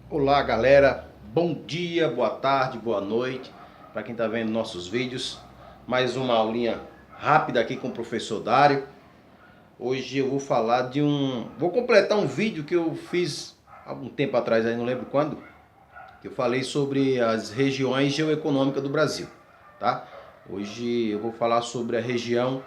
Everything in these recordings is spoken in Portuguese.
Olá galera, bom dia, boa tarde, boa noite para quem está vendo nossos vídeos. Mais uma aulinha rápida aqui com o professor Dário. Hoje eu vou falar vou completar um vídeo que eu fiz há algum tempo atrás, aí não lembro quando, que eu falei sobre as regiões geoeconômicas do Brasil, tá? Hoje eu vou falar sobre a região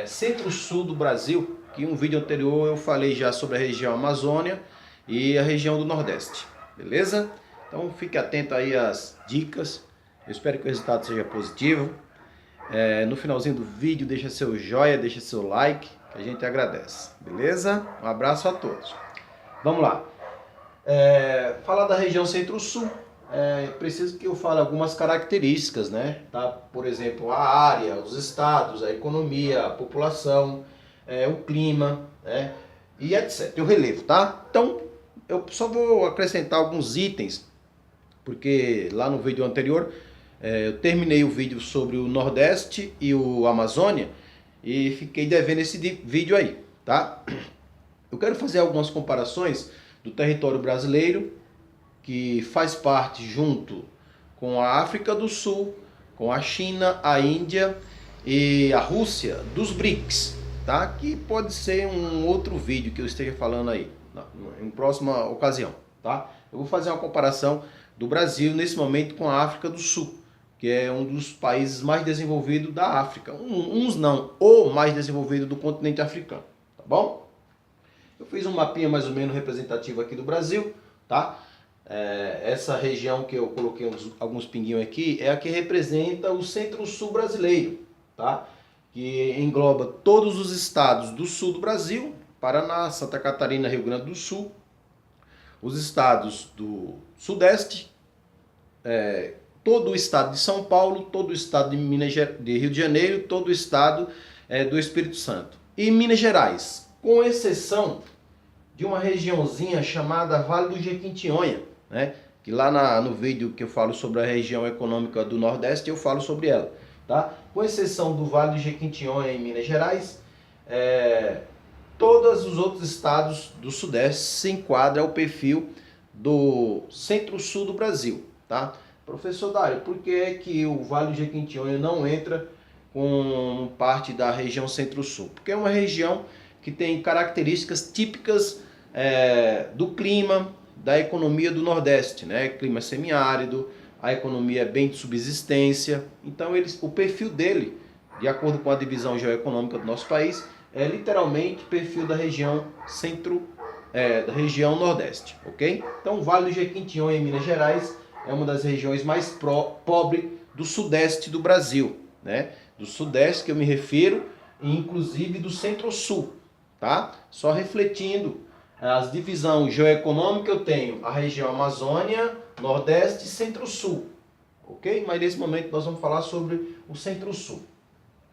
centro-sul do Brasil, que em um vídeo anterior eu falei já sobre a região Amazônia e a região do Nordeste, beleza? Então fique atento aí às dicas, eu espero que o resultado seja positivo. No finalzinho do vídeo deixa seu joinha, deixa seu like, que a gente agradece, beleza? Um abraço a todos. Vamos lá. Falar da região centro-sul, preciso que eu fale algumas características, né? Tá? Por exemplo, a área, os estados, a economia, a população, o clima, né? E etc. E o relevo, tá? Então, eu só vou acrescentar alguns itens, porque lá no vídeo anterior eu terminei o vídeo sobre o Nordeste e o Amazônia e fiquei devendo esse vídeo aí, tá? Eu quero fazer algumas comparações do território brasileiro, que faz parte junto com a África do Sul, com a China, a Índia e a Rússia, dos BRICS, tá? Que pode ser um outro vídeo que eu esteja falando aí, em próxima ocasião, tá? Eu vou fazer uma comparação do Brasil nesse momento com a África do Sul, que é um dos países mais desenvolvidos da África. Uns não, o mais desenvolvido do continente africano, tá bom? Eu fiz um mapinha mais ou menos representativo aqui do Brasil, tá? Essa região que eu coloquei alguns pinguinhos aqui é a que representa o centro-sul brasileiro, tá? Que engloba todos os estados do sul do Brasil, Paraná, Santa Catarina, Rio Grande do Sul, os estados do sudeste, todo o estado de São Paulo, todo o estado de Rio de Janeiro, todo o estado do Espírito Santo. E Minas Gerais, com exceção de uma regiãozinha chamada Vale do Jequitinhonha, né? Que lá no vídeo que eu falo sobre a região econômica do Nordeste, eu falo sobre ela, tá? Com exceção do Vale do Jequitinhonha em Minas Gerais, todos os outros estados do Sudeste se enquadram ao perfil do centro-sul do Brasil, tá? Professor Dário, por que o Vale do Jequitinhonha não entra com parte da região centro-sul? Porque é uma região que tem características típicas do clima, da economia do Nordeste, né? Clima semiárido, a economia é bem de subsistência. Então o perfil dele, de acordo com a divisão geoeconômica do nosso país, é literalmente perfil da região da região Nordeste, ok? Então o Vale do Jequitinhonha em Minas Gerais é uma das regiões mais pobres do Sudeste do Brasil, né? Do Sudeste que eu me refiro, e inclusive do Centro-Sul, tá? Só refletindo as divisões geoeconômicas, eu tenho a região Amazônia, Nordeste e Centro-Sul, ok? Mas nesse momento nós vamos falar sobre o Centro-Sul.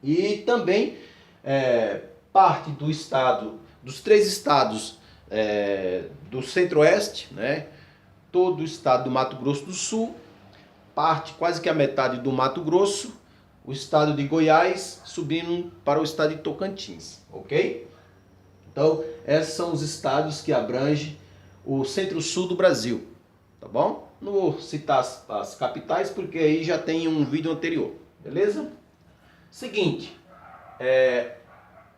E também parte do estado, dos 3 estados do Centro-Oeste, né? Todo o estado do Mato Grosso do Sul, parte quase que a metade do Mato Grosso, o estado de Goiás, subindo para o estado de Tocantins, ok? Então, esses são os estados que abrangem o centro-sul do Brasil, tá bom? Não vou citar as capitais, porque aí já tem um vídeo anterior, beleza? Seguinte,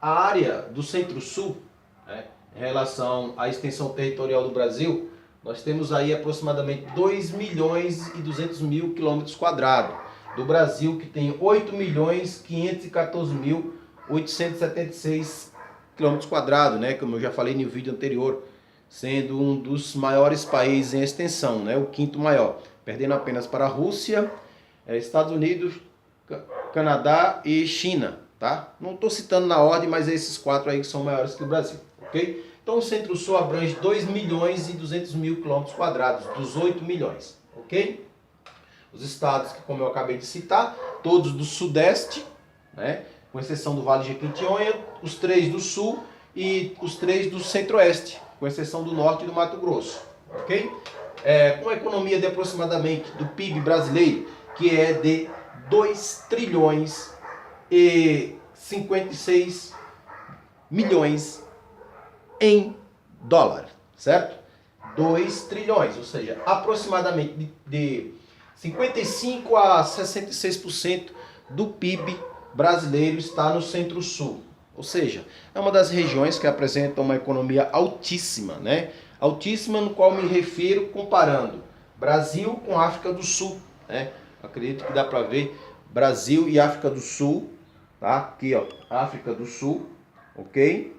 a área do centro-sul, né, em relação à extensão territorial do Brasil, nós temos aí aproximadamente 2.200.000 quilômetros quadrados. Do Brasil, que tem 8.514.876 quilômetros quadrados, né? Como eu já falei no vídeo anterior, sendo um dos maiores países em extensão, né? O 5º maior, perdendo apenas para a Rússia, Estados Unidos, Canadá e China, tá? Não estou citando na ordem, mas esses 4 aí que são maiores que o Brasil, ok? Então o Centro-Sul abrange 2.200.000 quilômetros quadrados, dos 8 milhões, ok? Os estados que, como eu acabei de citar, todos do Sudeste, né? Com exceção do Vale do Jequitinhonha, os 3 do Sul e os 3 do Centro-Oeste, com exceção do Norte e do Mato Grosso, ok? Com a economia de aproximadamente do PIB brasileiro, que é de 2 trilhões e 56 milhões em dólar, certo? 2 trilhões, ou seja, aproximadamente de 55 a 66% do PIB brasileiro está no Centro-Sul. Ou seja, é uma das regiões que apresenta uma economia altíssima, né? Altíssima no qual me refiro comparando Brasil com África do Sul, né? Acredito que dá para ver Brasil e África do Sul, tá? Aqui, ó, África do Sul, ok?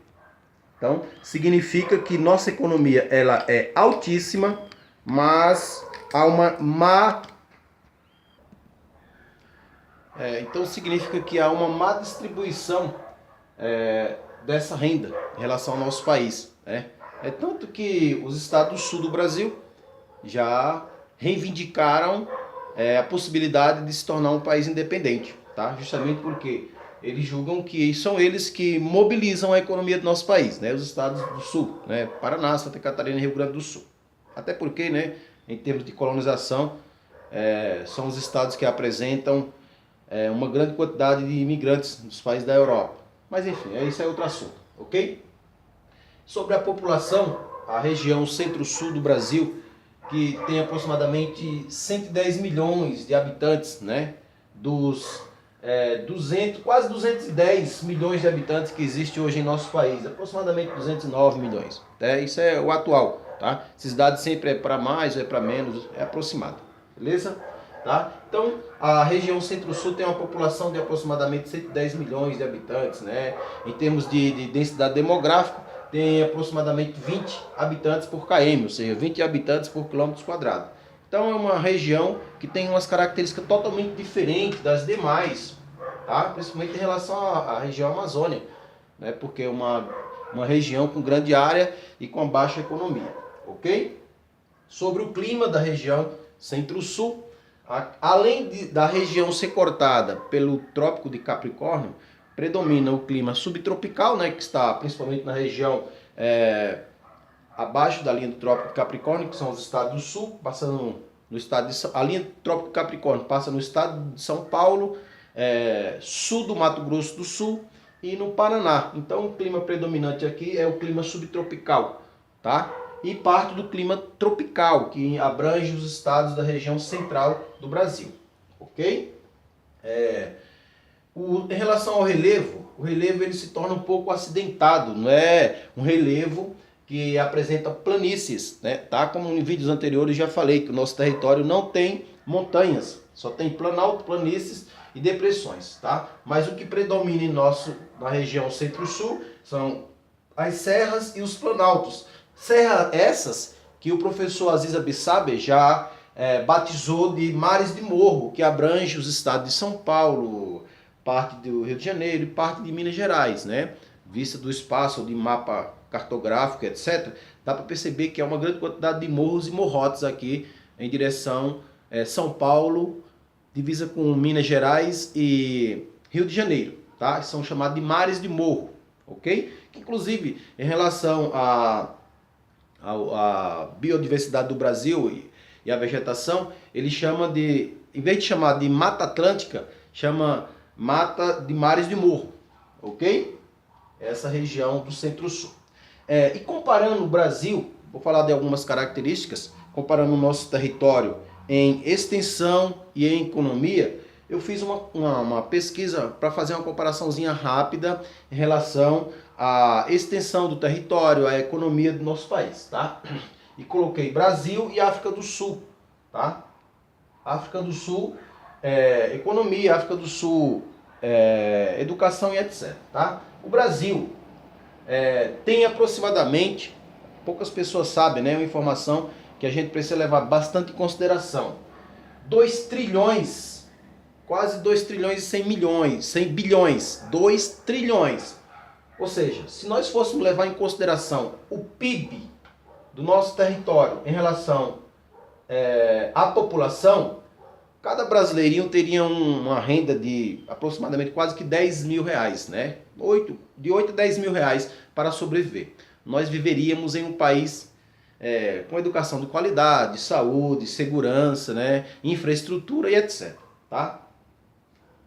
Então, significa que nossa economia ela é altíssima, mas há uma má... então significa que há uma má distribuição dessa renda em relação ao nosso país, né? É tanto que os estados do sul do Brasil já reivindicaram a possibilidade de se tornar um país independente, tá? Justamente porque eles julgam que são eles que mobilizam a economia do nosso país, né? Os estados do sul, né? Paraná, Santa Catarina e Rio Grande do Sul. Até porque, né, em termos de colonização, são os estados que apresentam uma grande quantidade de imigrantes dos países da Europa. Mas enfim, isso é outro assunto, ok? Sobre a população, a região centro-sul do Brasil, que tem aproximadamente 110 milhões de habitantes, né? Dos quase 210 milhões de habitantes que existe hoje em nosso país, aproximadamente 209 milhões. Isso é o atual, tá? Esses dados sempre é para mais ou é para menos, é aproximado, beleza? Tá? Então, a região Centro-Sul tem uma população de aproximadamente 110 milhões de habitantes, né? Em termos de densidade demográfica, tem aproximadamente 20 habitantes por km, ou seja, 20 habitantes por quilômetro quadrado. Então, é uma região que tem umas características totalmente diferentes das demais, tá? Principalmente em relação à região Amazônia, né? Porque é uma região com grande área e com baixa economia, ok? Sobre o clima da região Centro-Sul, além da região ser cortada pelo Trópico de Capricórnio, predomina o clima subtropical, né, que está principalmente na região abaixo da linha do Trópico de Capricórnio, que são os estados do sul, passando no estado de a linha do Trópico de Capricórnio passa no estado de São Paulo, sul do Mato Grosso do Sul e no Paraná. Então o clima predominante aqui é o clima subtropical, tá? E parte do clima tropical, que abrange os estados da região central do Brasil, ok? Em relação ao relevo, o relevo ele se torna um pouco acidentado, não é um relevo que apresenta planícies, né? Tá? Como em vídeos anteriores já falei que o nosso território não tem montanhas, só tem planalto, planícies e depressões, tá? Mas o que predomina na região centro-sul são as serras e os planaltos. Serras essas que o professor Aziz Abissaber já batizou de mares de morro, que abrange os estados de São Paulo, parte do Rio de Janeiro e parte de Minas Gerais, né? Vista do espaço de mapa cartográfico, etc., dá para perceber que há uma grande quantidade de morros e morrotes aqui em direção São Paulo, divisa com Minas Gerais e Rio de Janeiro, tá? São chamados de mares de morro, ok? Inclusive, em relação à biodiversidade do Brasil e a vegetação, ele chama de, em vez de chamar de Mata Atlântica, chama Mata de Mares de Morro, ok? Essa região do Centro-Sul. E comparando o Brasil, vou falar de algumas características, comparando o nosso território em extensão e em economia, eu fiz uma pesquisa para fazer uma comparaçãozinha rápida em relação à extensão do território, à economia do nosso país, tá? E coloquei Brasil e África do Sul, tá? África do Sul, economia, África do Sul, educação e etc, tá? O Brasil tem aproximadamente, poucas pessoas sabem, né? Uma informação que a gente precisa levar bastante em consideração. 2 trilhões, quase 2 trilhões e 100 milhões, 100 bilhões, 2 trilhões. Ou seja, se nós fôssemos levar em consideração o PIB do nosso território em relação à população, cada brasileirinho teria uma renda de aproximadamente quase que 10 mil reais, né? De 8 a 10 mil reais para sobreviver. Nós viveríamos em um país com educação de qualidade, saúde, segurança, né? Infraestrutura e etc. Tá?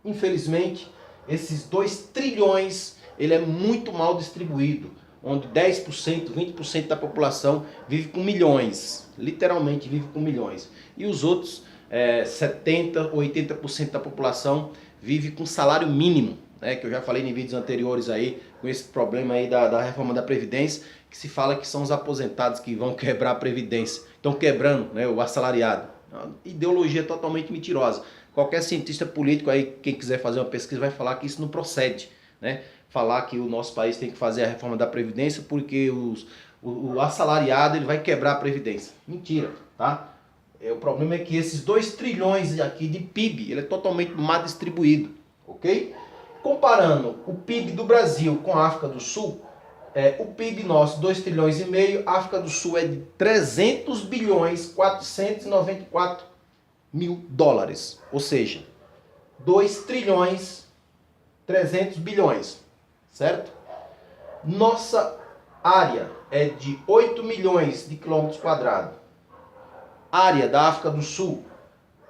Infelizmente, esses 2 trilhões ele é muito mal distribuído. onde 10%, 20% da população vive com milhões, literalmente vive com milhões. E os outros 70%, 80% da população vive com salário mínimo, né, que eu já falei em vídeos anteriores aí, com esse problema aí da reforma da Previdência, que se fala que são os aposentados que vão quebrar a Previdência, estão quebrando, né, o assalariado. Uma ideologia totalmente mentirosa. Qualquer cientista político aí, quem quiser fazer uma pesquisa, vai falar que isso não procede, né? Falar que o nosso país tem que fazer a reforma da Previdência porque o assalariado ele vai quebrar a Previdência. Mentira, tá? O problema é que esses 2 trilhões aqui de PIB, ele é totalmente mal distribuído, ok? Comparando o PIB do Brasil com a África do Sul, o PIB nosso, 2 trilhões e meio, a África do Sul é de 300 bilhões 494 mil dólares, ou seja, 2 trilhões 300 bilhões, certo? Nossa área é de 8 milhões de quilômetros quadrados. Área da África do Sul,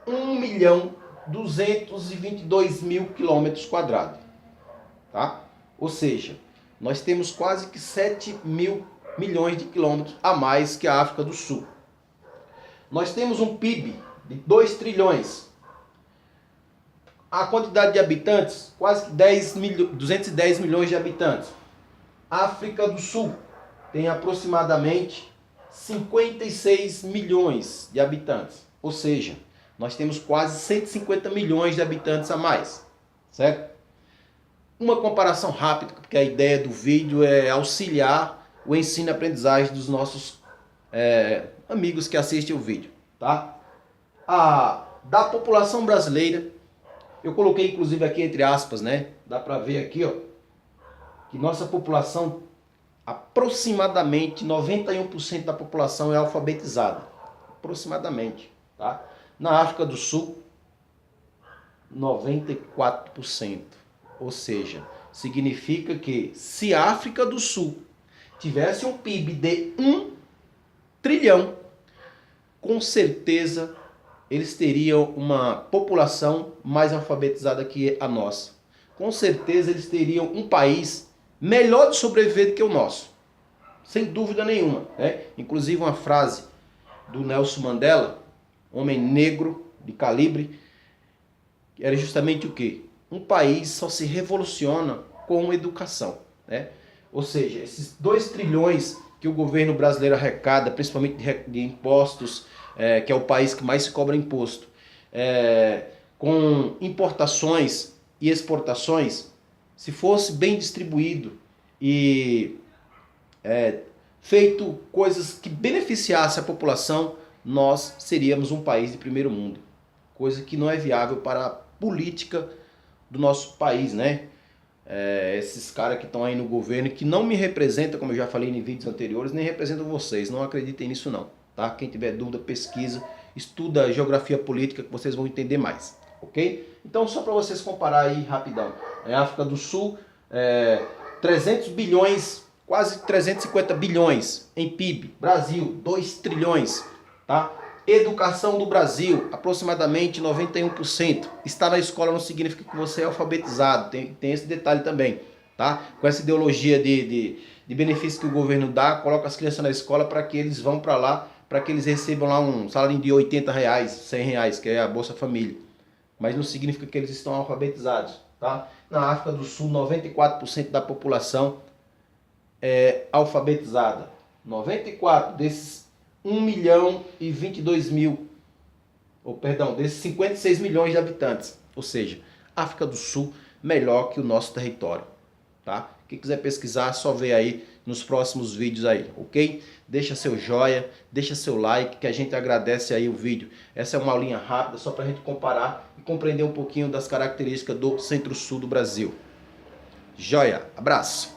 1.222.000 quilômetros quadrados, tá? Ou seja, nós temos quase que 7 mil milhões de quilômetros a mais que a África do Sul. Nós temos um PIB de 2 trilhões. A quantidade de habitantes, quase que 210 milhões de habitantes. A África do Sul tem aproximadamente 56 milhões de habitantes. Ou seja, nós temos quase 150 milhões de habitantes a mais, certo? Uma comparação rápida, porque a ideia do vídeo é auxiliar o ensino e aprendizagem dos nossos amigos que assistem o vídeo, tá? Da população brasileira, eu coloquei inclusive aqui entre aspas, né? Dá pra ver aqui, ó, que nossa população, aproximadamente 91% da população é alfabetizada. Aproximadamente, tá? Na África do Sul, 94%. Ou seja, significa que se a África do Sul tivesse um PIB de 1 trilhão, com certeza eles teriam uma população mais alfabetizada que a nossa. Com certeza eles teriam um país melhor de sobreviver do que o nosso. Sem dúvida nenhuma, né? Inclusive uma frase do Nelson Mandela, homem negro de calibre, era justamente o quê? Um país só se revoluciona com educação, né? Ou seja, esses 2 trilhões que o governo brasileiro arrecada, principalmente de impostos, que é o país que mais se cobra imposto, com importações e exportações, se fosse bem distribuído e feito coisas que beneficiassem a população, nós seríamos um país de primeiro mundo. Coisa que não é viável para a política do nosso país, né? Esses caras que estão aí no governo, que não me representam, como eu já falei em vídeos anteriores, nem representam vocês. Não acreditem nisso não, tá? Quem tiver dúvida, pesquisa, estuda a geografia política que vocês vão entender mais, ok? Então, só para vocês comparar aí rapidão. África do Sul, 300 bilhões, quase 350 bilhões em PIB. Brasil, 2 trilhões, tá? Educação do Brasil, aproximadamente 91%. Estar na escola não significa que você é alfabetizado, tem esse detalhe também, tá? Com essa ideologia de benefício que o governo dá, coloca as crianças na escola para que eles vão para lá, para que eles recebam lá um salário de 80 reais, 100 reais, que é a Bolsa Família. Mas não significa que eles estão alfabetizados, tá? Na África do Sul, 94% da população é alfabetizada. 94 desses 1.022.000, desses 56 milhões de habitantes. Ou seja, África do Sul melhor que o nosso território, tá? Quem quiser pesquisar, só ver aí nos próximos vídeos aí, ok? Deixa seu joia, deixa seu like, que a gente agradece aí o vídeo. Essa é uma aulinha rápida, só para a gente comparar e compreender um pouquinho das características do Centro-Sul do Brasil. Joia, abraço!